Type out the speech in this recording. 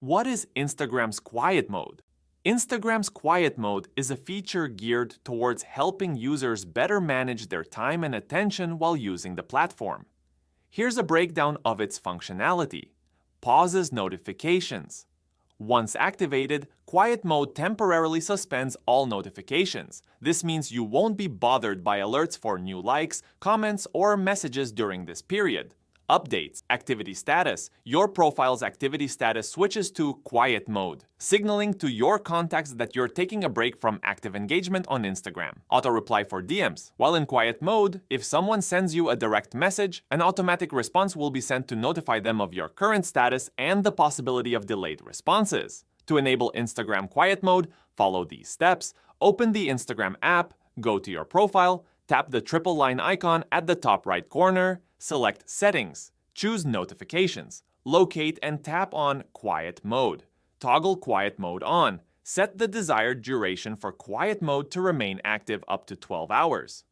What is Instagram's quiet mode? Instagram's quiet mode is a feature geared towards helping users better manage their time and attention while using the platform. Here's a breakdown of its functionality. Pauses notifications. Once activated, quiet mode temporarily suspends all notifications. This means you won't be bothered by alerts for new likes, comments, or messages during this period. Updates, activity status. Your profile's activity status switches to quiet mode, signaling to your contacts that you're taking a break from active engagement on Instagram. Auto reply for DMs. While in quiet mode, if someone sends you a direct message, an automatic response will be sent to notify them of your current status and the possibility of delayed responses. To enable Instagram quiet mode, follow these steps. Open the Instagram app, go to your profile, tap the triple line icon at the top right corner, select Settings, choose Notifications, locate and tap on Quiet Mode. Toggle Quiet Mode on. Set the desired duration for quiet mode to remain active up to 12 hours.